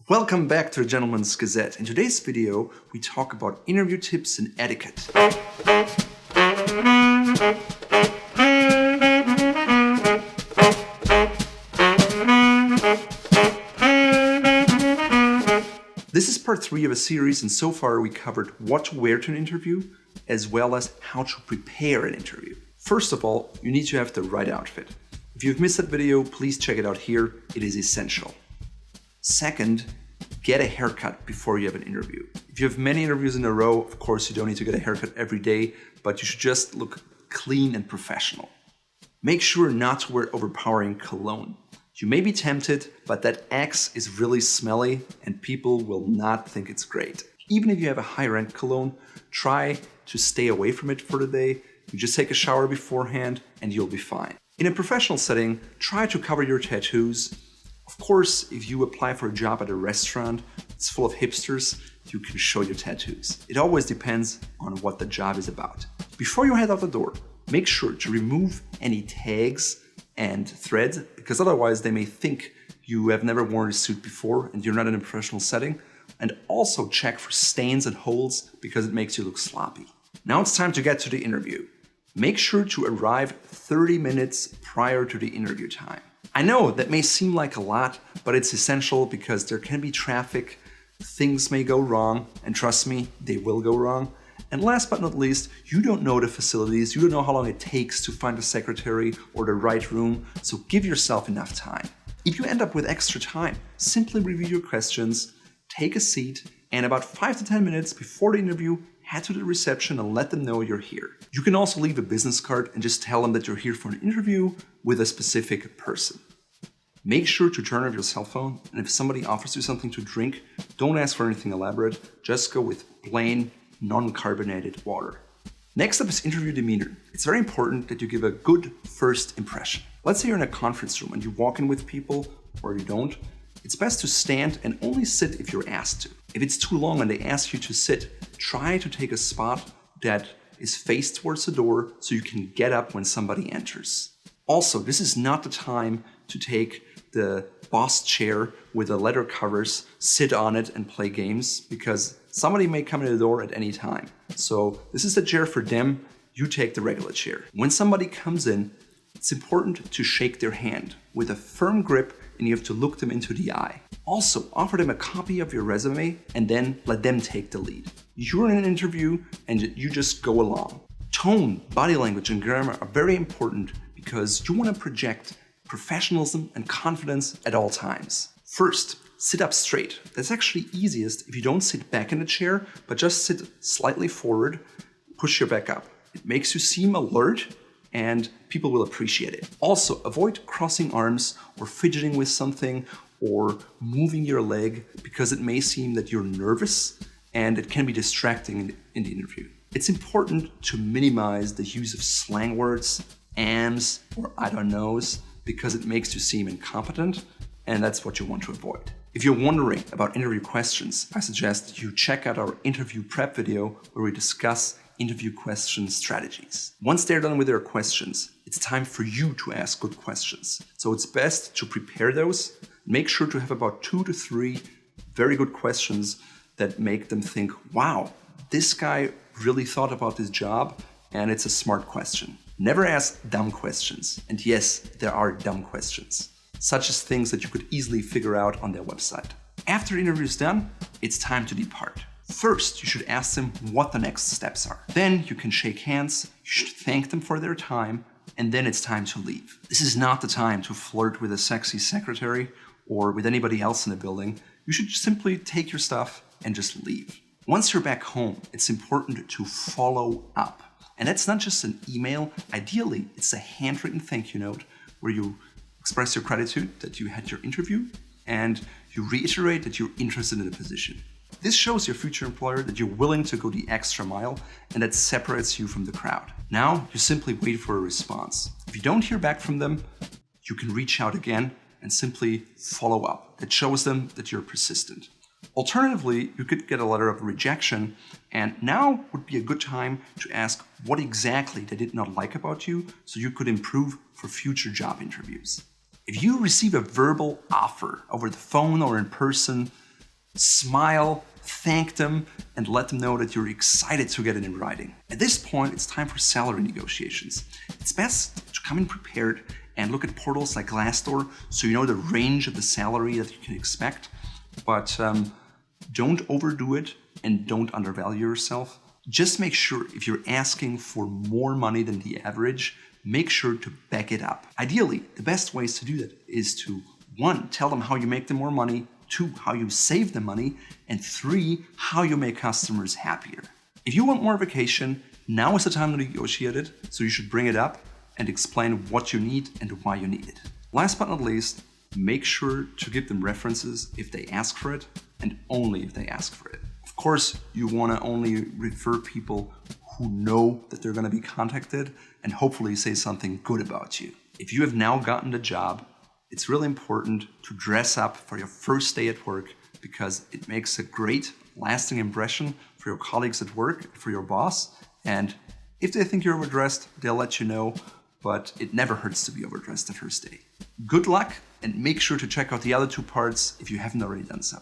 Welcome back to the Gentleman's Gazette. In today's video, we talk about interview tips and etiquette. This is part 3 of a series, and so far we covered what to wear to an interview, as well as how to prepare an interview. First of all, you need to have the right outfit. If you've missed that video, please check it out here. It is essential. Second, get a haircut before you have an interview. If you have many interviews in a row, of course you don't need to get a haircut every day, but you should just look clean and professional. Make sure not to wear overpowering cologne. You may be tempted, but that Axe is really smelly and people will not think it's great. Even if you have a higher-end cologne, try to stay away from it for the day. You just take a shower beforehand and you'll be fine. In a professional setting, try to cover your tattoos. Of course, if you apply for a job at a restaurant, it's full of hipsters, you can show your tattoos. It always depends on what the job is about. Before you head out the door, make sure to remove any tags and threads, because otherwise they may think you have never worn a suit before and you're not in a professional setting. And also check for stains and holes, because it makes you look sloppy. Now it's time to get to the interview. Make sure to arrive 30 minutes prior to the interview time. I know that may seem like a lot, but it's essential because there can be traffic, things may go wrong, and trust me, they will go wrong. And last but not least, you don't know the facilities, you don't know how long it takes to find a secretary or the right room, so give yourself enough time. If you end up with extra time, simply review your questions, take a seat, and about 5 to 10 minutes before the interview, head to the reception and let them know you're here. You can also leave a business card and just tell them that you're here for an interview with a specific person. Make sure to turn off your cell phone, and if somebody offers you something to drink, don't ask for anything elaborate, just go with plain, non-carbonated water. Next up is interview demeanor. It's very important that you give a good first impression. Let's say you're in a conference room and you walk in with people, or you don't. It's best to stand and only sit if you're asked to. If it's too long and they ask you to sit, try to take a spot that is faced towards the door so you can get up when somebody enters. Also, this is not the time to take the boss chair with the leather covers, sit on it and play games, because somebody may come in the door at any time. So this is the chair for them, you take the regular chair. When somebody comes in, it's important to shake their hand with a firm grip, and you have to look them into the eye. Also, offer them a copy of your resume and then let them take the lead. You're in an interview and you just go along. Tone, body language, and grammar are very important because you want to project professionalism and confidence at all times. First, sit up straight. That's actually easiest if you don't sit back in the chair, but just sit slightly forward, push your back up. It makes you seem alert and people will appreciate it. Also, avoid crossing arms or fidgeting with something or moving your leg, because it may seem that you're nervous and it can be distracting in the interview. It's important to minimize the use of slang words, ams, or I don't knows, because it makes you seem incompetent, and that's what you want to avoid. If you're wondering about interview questions, I suggest you check out our interview prep video where we discuss interview question strategies. Once they're done with their questions, it's time for you to ask good questions. So it's best to prepare those. Make sure to have about 2 to 3 very good questions that make them think, wow, this guy really thought about this job, and it's a smart question. Never ask dumb questions. And yes, there are dumb questions, such as things that you could easily figure out on their website. After the interview is done, it's time to depart. First, you should ask them what the next steps are. Then you can shake hands, you should thank them for their time, and then it's time to leave. This is not the time to flirt with a sexy secretary or with anybody else in the building. You should simply take your stuff and just leave. Once you're back home, it's important to follow up. And that's not just an email. Ideally, it's a handwritten thank you note where you express your gratitude that you had your interview and you reiterate that you're interested in the position. This shows your future employer that you're willing to go the extra mile, and that separates you from the crowd. Now, you simply wait for a response. If you don't hear back from them, you can reach out again and simply follow up. That shows them that you're persistent. Alternatively, you could get a letter of rejection, and now would be a good time to ask what exactly they did not like about you, so you could improve for future job interviews. If you receive a verbal offer over the phone or in person, Smile, thank them, and let them know that you're excited to get it in writing. At this point, it's time for salary negotiations. It's best to come in prepared and look at portals like Glassdoor so you know the range of the salary that you can expect. But don't overdo it and don't undervalue yourself. Just make sure if you're asking for more money than the average, make sure to back it up. Ideally, the best ways to do that is to 1, tell them how you make them more money, 2, how you save them money, and 3, how you make customers happier. If you want more vacation, now is the time to negotiate it, so you should bring it up and explain what you need and why you need it. Last but not least, make sure to give them references if they ask for it, and only if they ask for it. Of course, you want to only refer people who know that they're going to be contacted and hopefully say something good about you. If you have now gotten the job, it's really important to dress up for your first day at work because it makes a great, lasting impression for your colleagues at work, for your boss, and if they think you're overdressed, they'll let you know, but it never hurts to be overdressed the first day. Good luck, and make sure to check out the other 2 parts if you haven't already done so.